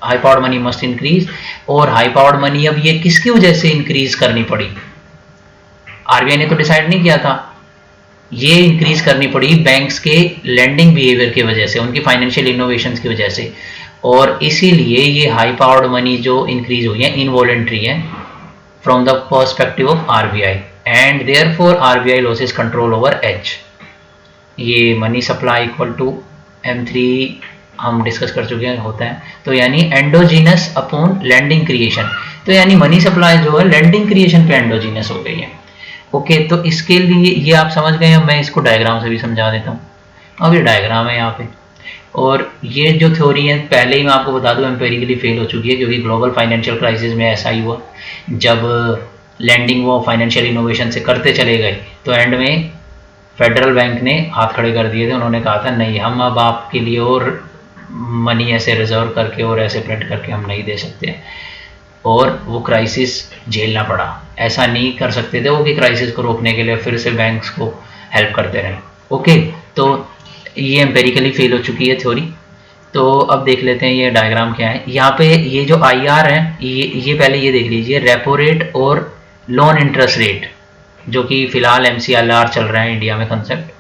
high powered money must increase. और हाई पावर्ड मनी अब ये किसकी वजह से इंक्रीज करनी पड़ी? आरबीआई ने तो डिसाइड नहीं किया था, ये इंक्रीज करनी पड़ी बैंक्स के लेंडिंग बिहेवियर की वजह से, उनकी फाइनेंशियल इनोवेशंस की वजह से। और इसीलिए ये हाई पावर्ड मनी जो इंक्रीज हुई है इनवॉलेंट्री है from the perspective of RBI, and therefore RBI losses control over H. ये money supply equal to M3 हम डिस्कस कर चुके हैं होता है। तो यानी एंडोजीनस अपॉन लेंडिंग क्रिएशन, तो यानी मनी सप्लाई जो है लेंडिंग क्रिएशन पे एंडोजीनस हो गई है। ओके, तो इसके लिए ये आप समझ गए हैं, मैं इसको डायग्राम से भी समझा देता हूँ। अब ये डायग्राम है यहाँ पे, और ये जो थ्योरी है पहले ही मैं आपको बता दूं एम्पेरिकली फेल हो चुकी है, क्योंकि ग्लोबल फाइनेंशियल क्राइसिस में ऐसा ही हुआ, जब लैंडिंग वो फाइनेंशियल इनोवेशन से करते चले गए तो एंड में फेडरल बैंक ने हाथ खड़े कर दिए थे। उन्होंने कहा था नहीं, हम अब आपके लिए और मनी ऐसे रिजर्व करके और ऐसे प्रिंट करके हम नहीं दे सकते, और वो क्राइसिस झेलना पड़ा। ऐसा नहीं कर सकते थे वो कि क्राइसिस को रोकने के लिए फिर से बैंक्स को हेल्प करते रहे। ओके, तो ये एम्पेरिकली फेल हो चुकी है थ्योरी। तो अब देख लेते हैं ये डायग्राम क्या है। यहाँ पे ये जो IR है, ये पहले ये देख लीजिए, रेपो रेट और लोन इंटरेस्ट रेट, जो कि फिलहाल MCLR चल रहा है इंडिया में कंसेप्ट।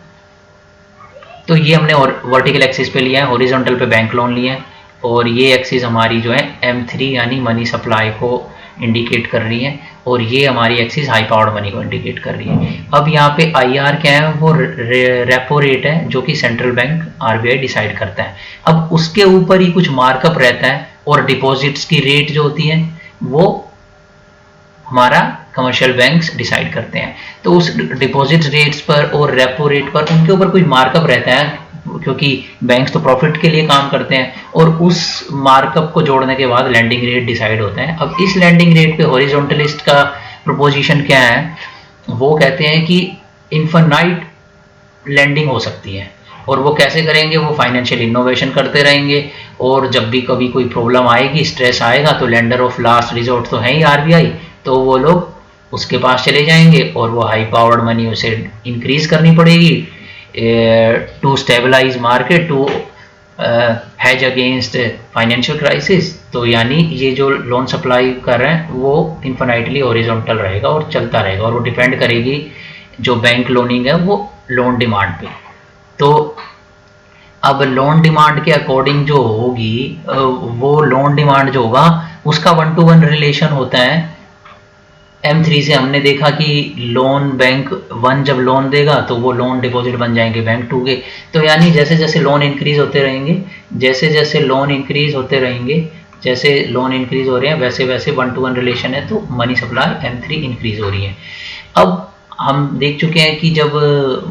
तो ये हमने वर्टिकल एक्सिस पे लिया है, हॉरिजॉन्टल पे बैंक लोन लिए हैं, और ये एक्सिस हमारी जो है M3 यानी मनी सप्लाई को इंडिकेट कर रही है, और ये हमारी एक्सिस हाई पावर्ड मनी को इंडिकेट कर रही है। अब यहाँ पे IR क्या है, वो रेपो रेट है जो कि सेंट्रल बैंक RBI डिसाइड करता है। अब उसके ऊपर ही कुछ मार्कअप रहता है, और डिपॉजिट्स की रेट जो होती है वो हमारा कमर्शियल बैंक्स डिसाइड करते हैं। तो उस डिपॉजिट रेट्स पर और रेपो रेट पर उनके ऊपर कोई मार्कअप रहता है, क्योंकि बैंक्स तो प्रॉफिट के लिए काम करते हैं, और उस मार्कअप को जोड़ने के बाद लैंडिंग रेट डिसाइड होता है। अब इस लैंडिंग रेट पे हॉरिजॉन्टलिस्ट का प्रोपोजिशन क्या है, वो कहते हैं कि इनफाइनाइट लैंडिंग हो सकती है, और वो कैसे करेंगे, वो फाइनेंशियल इनोवेशन करते रहेंगे, और जब भी कभी कोई प्रॉब्लम आएगी, स्ट्रेस आएगा, तो लेंडर ऑफ लास्ट रिजोर्ट तो है ही RBI, तो वो लोग उसके पास चले जाएंगे, और वो हाई पावर्ड मनी उसे इंक्रीज करनी पड़ेगी to stabilise market, to hedge against financial crisis. तो यानी ये जो लोन सप्लाई कर रहे हैं वो इन्फिनाइटली हॉरिजॉन्टल रहेगा और चलता रहेगा, और वो डिपेंड करेगी जो बैंक लोनिंग है वो लोन डिमांड पे। तो अब लोन डिमांड के अकॉर्डिंग जो होगी, वो लोन डिमांड जो होगा उसका 1-to-1 रिलेशन होता है M3 से। हमने देखा कि लोन बैंक 1 जब लोन देगा तो वो लोन डिपॉजिट बन जाएंगे बैंक 2 के। तो यानी जैसे जैसे लोन इंक्रीज होते रहेंगे, जैसे जैसे लोन इंक्रीज होते रहेंगे, जैसे लोन इंक्रीज हो रहे हैं वैसे वैसे 1-to-1 रिलेशन है, तो मनी सप्लाई M3 इंक्रीज हो रही है। अब हम देख चुके हैं कि जब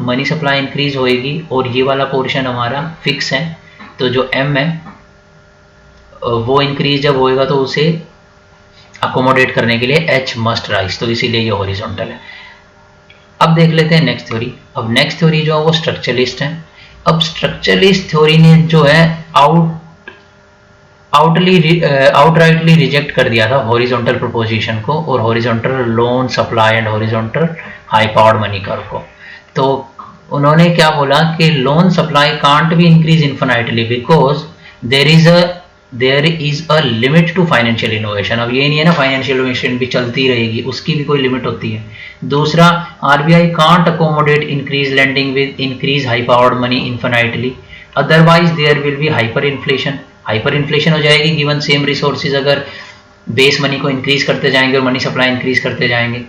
मनी सप्लाई इंक्रीज होएगी और ये वाला पोर्शन हमारा फिक्स है, तो जो M है वो इंक्रीज जब होएगा तो उसे अकोमोडेट करने के लिए H मस्ट राइज, तो इसीलिए ये हॉरिजॉन्टल है। अब देख लेते हैं नेक्स्ट थ्योरी। अब नेक्स्ट थ्योरी जो है वो स्ट्रक्चरलिस्ट है। अब स्ट्रक्चरलिस्ट थ्योरी ने जो है आउटराइटली रिजेक्ट कर दिया था हॉरिजॉन्टल प्रोपोजिशन को, और horizontal loan supply and horizontal high powered money curve को। तो उन्होंने क्या बोला कि loan supply can't be increase infinitely because there is a limit to financial innovation. अब ये नहीं है ना फाइनेंशियल इनोवेशन भी चलती रहेगी, उसकी भी कोई लिमिट होती है। दूसरा, RBI can't accommodate increase lending with increase high powered money infinitely, otherwise there will be hyper inflation. Hyper inflation हो जाएगी गिवन सेम रिसोर्सेज, अगर बेस मनी को इंक्रीज करते जाएंगे और मनी सप्लाई इंक्रीज करते जाएंगे।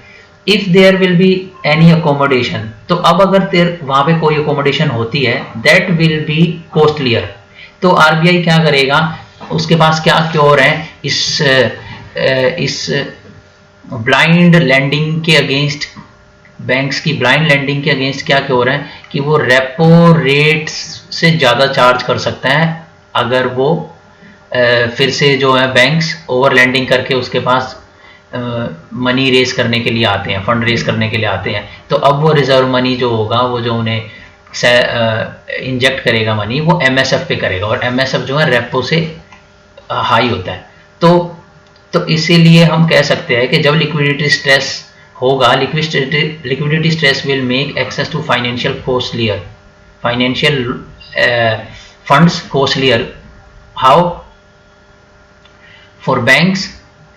If there will be any accommodation, तो अब अगर वहां पे कोई अकोमोडेशन होती है, दैट विल बी कॉस्टलियर। तो RBI क्या करेगा, उसके पास क्या क्योर है इस ब्लाइंड लैंडिंग के अगेंस्ट, बैंक्स की ब्लाइंड लैंडिंग के अगेंस्ट क्या क्योर है कि वो रेपो रेट से ज़्यादा चार्ज कर सकता है अगर वो फिर से जो है बैंक्स ओवर लैंडिंग करके उसके पास मनी रेस करने के लिए आते हैं, फंड रेस करने के लिए आते हैं। तो अब वो रिजर्व मनी जो होगा, वो जो उन्हें इंजेक्ट करेगा मनी, वो MSF पे करेगा, और MSF जो है रेपो से हाई होता है। तो इसीलिए हम कह सकते हैं कि जब लिक्विडिटी स्ट्रेस होगा, liquidity stress will make access to financial costlier, financial funds costlier. How? For banks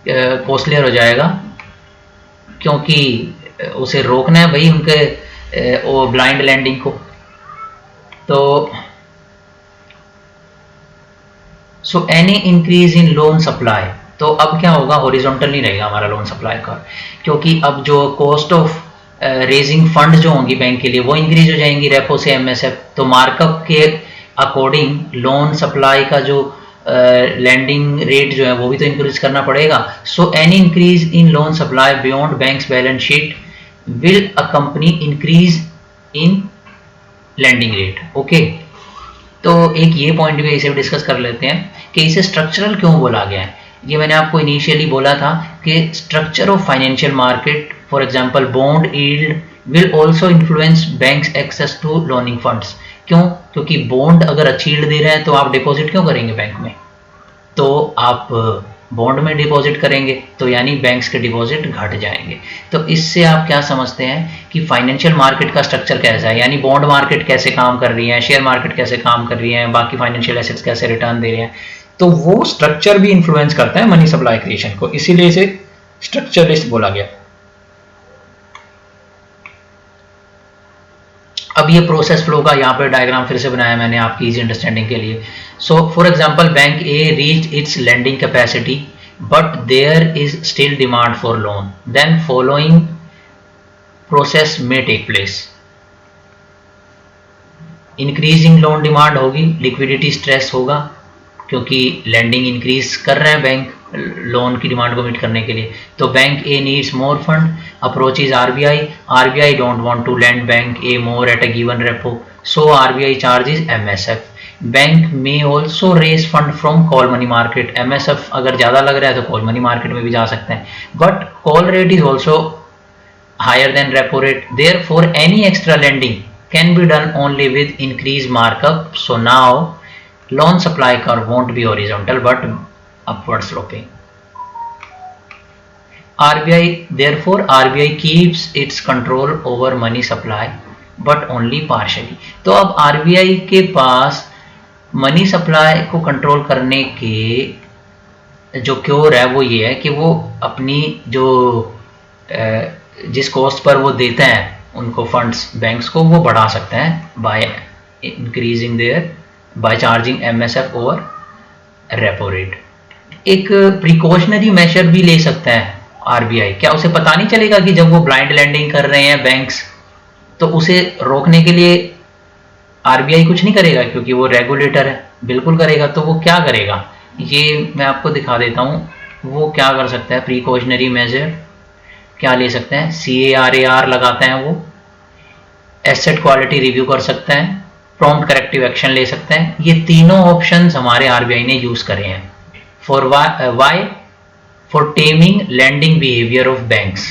costlier हो जाएगा, क्योंकि उसे रोकना है भाई उनके वो ब्लाइंड लैंडिंग को। तो so any increase in loan supply, तो अब क्या होगा, हॉरिजॉन्टल नहीं रहेगा हमारा लोन सप्लाई का, क्योंकि अब जो कॉस्ट ऑफ रेजिंग फंड जो होंगी बैंक के लिए वो इंक्रीज हो जाएंगी रेपो से एमएसएफ, तो मार्कअप के अकॉर्डिंग लोन सप्लाई का जो लैंडिंग रेट जो है वो भी तो इंक्रीज करना पड़ेगा। So any increase in loan supply beyond banks balance sheet will accompany increase in landing rate. Okay, तो एक ये पॉइंट भी इसे डिस्कस कर लेते हैं कि इसे स्ट्रक्चरल क्यों बोला गया है। ये मैंने आपको इनिशियली बोला था कि structure of financial market, for example bond yield will also influence banks access to loaning funds. क्यों? क्योंकि बॉन्ड अगर अच्छी यील्ड दे रहे हैं तो आप डिपॉजिट क्यों करेंगे बैंक में, तो आप बॉन्ड में डिपॉजिट करेंगे, तो यानी बैंक्स के डिपॉजिट घट जाएंगे। तो इससे आप क्या समझते हैं कि फाइनेंशियल मार्केट का स्ट्रक्चर कैसा है, यानी बॉन्ड मार्केट कैसे काम कर रही है, शेयर मार्केट कैसे काम कर रही है, बाकी फाइनेंशियल एसेट्स कैसे रिटर्न दे रहे हैं, तो वो स्ट्रक्चर भी इन्फ्लुएंस करता है मनी सप्लाई क्रिएशन को, इसीलिए इसे स्ट्रक्चरलिस्ट बोला गया। अब ये प्रोसेस फ्लो का यहाँ पे डायग्राम फिर से बनाया मैंने आपकी इजी अंडरस्टैंडिंग के लिए। So for example bank A reach its lending capacity but there is still demand for loan, then following process में take place. Increasing loan demand होगी, लिक्विडिटी स्ट्रेस होगा, क्योंकि लैंडिंग इंक्रीज कर रहे हैं बैंक लोन की डिमांड को meet करने के लिए, तो bank A needs more fund, approaches RBI, RBI don't want to lend bank A more at a given repo, so RBI charges MSF. Bank may also raise fund from call money market, MSF अगर ज्यादा लग रहा है तो call money market में भी जा सकते हैं, but call rate is also higher than repo rate, therefore any extra lending can be done only with increase markup, so now loan supply curve won't be horizontal but upward sloping. RBI, therefore RBI keeps its control over money supply but only partially. तो अब RBI के पास money supply को control करने के जो cure है वो ये है कि वो अपनी जो जिस कॉस्ट पर वो देते हैं उनको फंड्स बैंक्स को, वो बढ़ा सकते हैं by increasing their by charging MSF over repo rate. एक प्रिकॉशनरी मेजर भी ले सकता है आरबीआई। क्या उसे पता नहीं चलेगा कि जब वो ब्लाइंड लैंडिंग कर रहे हैं बैंक्स, तो उसे रोकने के लिए आरबीआई कुछ नहीं करेगा क्योंकि वो रेगुलेटर है, बिल्कुल करेगा। तो वो क्या करेगा ये मैं आपको दिखा देता हूँ। वो क्या कर सकता है, प्रिकॉशनरी मेजर क्या ले सकते हैं, CARAR लगाते हैं, वो एसेट क्वालिटी रिव्यू कर सकते हैं, प्रॉम्प्ट करेक्टिव एक्शन ले सकते हैं। ये तीनों ऑप्शंस हमारे आरबीआई ने यूज करे हैं for why for taming lending behaviour of banks.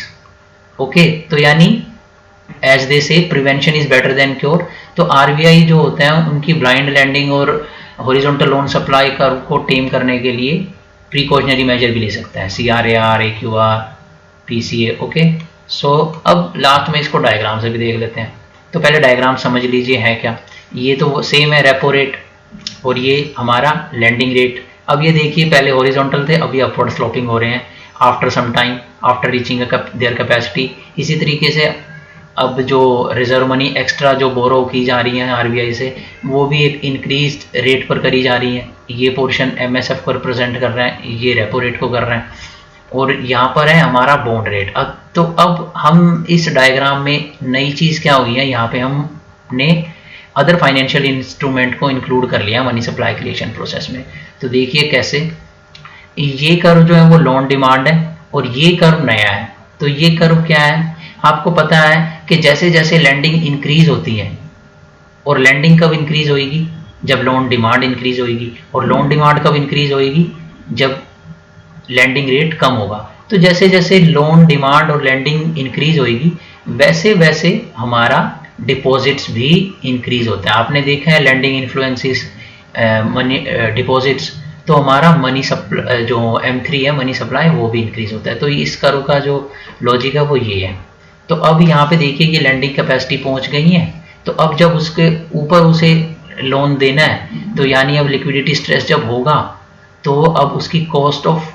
Okay, तो यानी as they say prevention is better than cure. तो आरबीआई जो होते हैं उनकी ब्लाइंड लैंडिंग और हॉरिजॉन्टल लोन सप्लाई को टेम करने के लिए प्रिकॉशनरी मेजर भी ले सकता है, CRAR, AQR, PCA। ओके, सो अब लास्ट में इसको डायग्राम से भी देख लेते हैं। तो पहले डायग्राम समझ लीजिए है क्या। ये तो सेम है रेपो रेट और ये हमारा लैंडिंग रेट। अब ये देखिए पहले हॉरिजॉन्टल थे, अभी अपवर्ड स्लोपिंग हो रहे हैं after some time, after reaching their capacity. इसी तरीके से अब जो रिजर्व मनी एक्स्ट्रा जो बोरो की जा रही है आरबीआई से, वो भी एक इंक्रीज रेट पर करी जा रही है। ये पोर्शन एमएसएफ को रिप्रेजेंट कर रहे हैं, ये रेपो रेट को कर रहे हैं, और यहाँ पर है हमारा बॉन्ड रेट। अब हम इस डायग्राम में नई चीज़ क्या हुई है, यहाँ पे हमने अदर फाइनेंशियल इंस्ट्रूमेंट को इंक्लूड कर लिया मनी सप्लाई क्रिएशन प्रोसेस में। तो देखिए कैसे, ये कर्व जो है वो लोन डिमांड है और ये कर्व नया है। तो ये कर्व क्या है, आपको पता है कि जैसे जैसे लैंडिंग इंक्रीज होती है, और लैंडिंग कब इंक्रीज होगी, जब लोन डिमांड इंक्रीज होगी, और लोन डिमांड कब इंक्रीज होगी, जब लैंडिंग रेट कम होगा। तो जैसे जैसे लोन डिमांड और लैंडिंग इंक्रीज होगी वैसे वैसे हमारा डिपॉजिट्स भी इंक्रीज होता है। आपने देखा है लैंडिंग इन्फ्लुएंसेस मनी डिपॉजिट्स, तो हमारा मनी सप्लाई जो M3 है मनी सप्लाई, वो भी इंक्रीज होता है। तो इस कर्व का जो लॉजिक है वो ये है। तो अब यहाँ पे देखिए कि लैंडिंग कैपेसिटी पहुंच गई है, तो अब जब उसके ऊपर उसे लोन देना है, तो यानी अब लिक्विडिटी स्ट्रेस जब होगा तो अब उसकी कॉस्ट ऑफ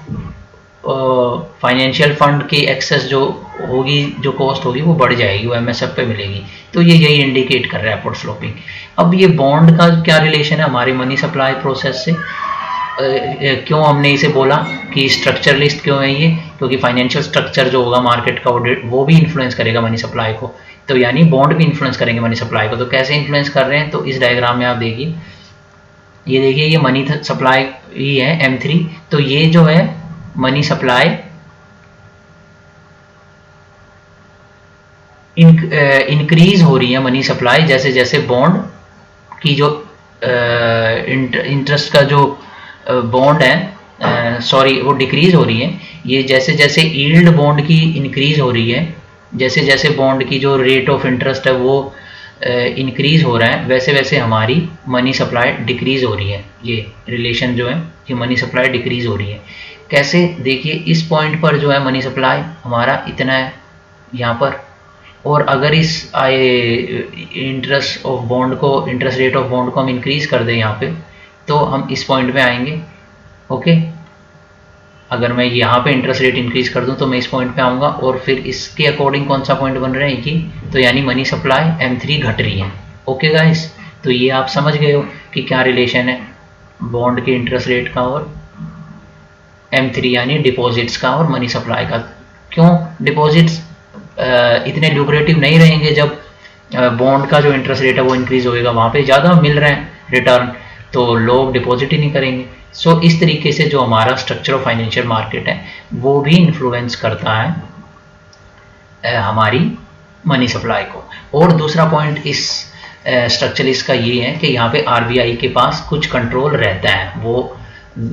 फाइनेंशियल फंड के एक्सेस जो होगी, जो कॉस्ट होगी वो बढ़ जाएगी, वो एमएसएफ पे मिलेगी। तो ये यही इंडिकेट कर रहा है अपवर्ड स्लोपिंग। अब ये बॉन्ड का क्या रिलेशन है हमारे मनी सप्लाई प्रोसेस से? क्यों हमने इसे बोला कि स्ट्रक्चर लिस्ट क्यों है ये? क्योंकि फाइनेंशियल स्ट्रक्चर जो होगा मार्केट का वो भी इन्फ्लुएंस करेगा मनी सप्लाई को, तो यानी बॉन्ड भी इन्फ्लुएंस करेंगे मनी सप्लाई को। तो कैसे इन्फ्लुएंस कर रहे हैं? तो इस डायग्राम में आप देखिए, ये देखिए ये मनी सप्लाई ही है M3। तो ये जो है मनी सप्लाई इंक्रीज हो रही है, मनी सप्लाई जैसे जैसे बॉन्ड की जो इंटरेस्ट का जो बॉन्ड है, सॉरी वो डिक्रीज हो रही है। ये जैसे जैसे यील्ड बॉन्ड की इंक्रीज हो रही है, जैसे जैसे बॉन्ड की जो रेट ऑफ इंटरेस्ट है वो इंक्रीज हो रहा है, वैसे वैसे हमारी मनी सप्लाई डिक्रीज हो रही है। ये रिलेशन जो है ये मनी सप्लाई डिक्रीज हो रही है। कैसे? देखिए इस पॉइंट पर जो है मनी सप्लाई हमारा इतना है यहाँ पर, और अगर इस इंटरेस्ट ऑफ बॉन्ड को, इंटरेस्ट रेट ऑफ बॉन्ड को हम इंक्रीज कर दें यहाँ पे, तो हम इस पॉइंट पे आएंगे। ओके, अगर मैं यहाँ पे इंटरेस्ट रेट इंक्रीज कर दूँ तो मैं इस पॉइंट पे आऊँगा, और फिर इसके अकॉर्डिंग कौन सा पॉइंट बन रहा है कि, तो यानी मनी सप्लाई M3 घट रही है। ओके गाइस, तो ये आप समझ गए हो कि क्या रिलेशन है बॉन्ड के इंटरेस्ट रेट का और M3 यानी डिपॉजिट्स का और मनी सप्लाई का। क्यों? डिपॉजिट्स इतने ल्यूक्रेटिव नहीं रहेंगे जब बॉन्ड का जो इंटरेस्ट रेट है वो इंक्रीज होएगा, वहाँ पे ज़्यादा मिल रहे हैं रिटर्न, तो लोग डिपॉजिट ही नहीं करेंगे। सो इस तरीके से जो हमारा स्ट्रक्चर ऑफ फाइनेंशियल मार्केट है वो भी इन्फ्लुएंस करता है हमारी मनी सप्लाई को। और दूसरा पॉइंट इस स्ट्रक्चरलिस्ट का ये है कि यहाँ पे आरबीआई के पास कुछ कंट्रोल रहता है। वो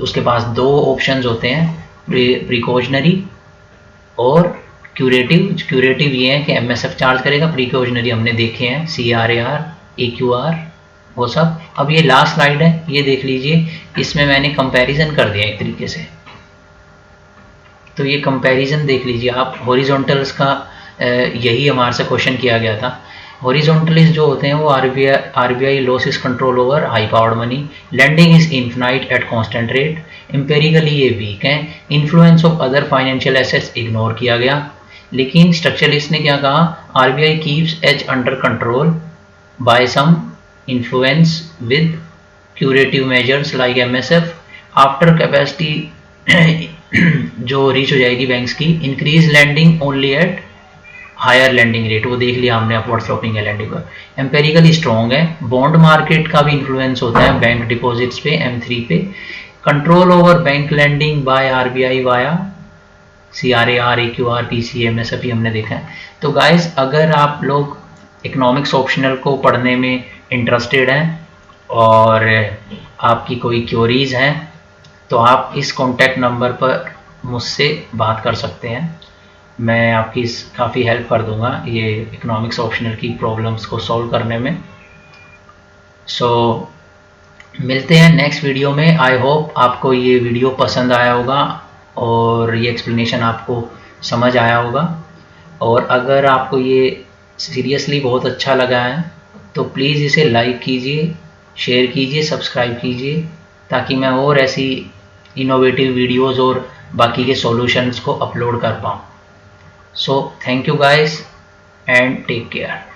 उसके पास दो ऑप्शंस होते हैं, प्रिकॉशनरी और क्यूरेटिव। क्यूरेटिव ये है कि एमएसएफ चार्ज करेगा, प्रिकॉशनरी हमने देखे हैं CRAR, AQR, वो सब। अब ये लास्ट स्लाइड है, ये देख लीजिए, इसमें मैंने कंपैरिजन कर दिया एक तरीके से। तो ये कंपैरिजन देख लीजिए आप, हॉरिजॉन्टल्स का यही हमारे से क्वेश्चन किया गया था। हॉरिजॉन्टलिस्ट जो होते हैं वो RBI losses control over high powered money, lending is infinite at constant rate, empirically ये वीक है, influence of other financial assets ignore किया गया। लेकिन स्ट्रक्चरलिस्ट ने क्या कहा? RBI keeps H under control by some influence with curative measures like MSF after capacity जो reach हो जाएगी बैंक्स की, increase lending only at higher lending rate, वो देख लिया हमने अपवर्ड स्लोपिंग है लैंडिंग पर। एम्पेरिकली स्ट्रॉन्ग है, बॉन्ड मार्केट का भी इन्फ्लुएंस होता है बैंक डिपॉजिट्स पे M3 पे, control over bank lending by RBI via CRAR, AQR, PC, MSF हमने देखा है। तो गाइज अगर आप लोग इकोनॉमिक्स ऑप्शनल को पढ़ने में इंटरेस्टेड हैं और आपकी कोई क्वेरीज हैं तो आप इस कॉन्टैक्ट नंबर पर मुझसे बात कर सकते हैं, मैं आपकी काफ़ी हेल्प कर दूंगा ये इकोनॉमिक्स ऑप्शनल की प्रॉब्लम्स को सॉल्व करने में। सो मिलते हैं नेक्स्ट वीडियो में। आई होप आपको ये वीडियो पसंद आया होगा और ये एक्सप्लेनेशन आपको समझ आया होगा, और अगर आपको ये सीरियसली बहुत अच्छा लगा है तो प्लीज़ इसे लाइक कीजिए, शेयर कीजिए, सब्सक्राइब कीजिए, ताकि मैं और ऐसी इनोवेटिव वीडियोस और बाकी के सॉल्यूशंस को अपलोड कर पाऊँ। So thank you guys and take care.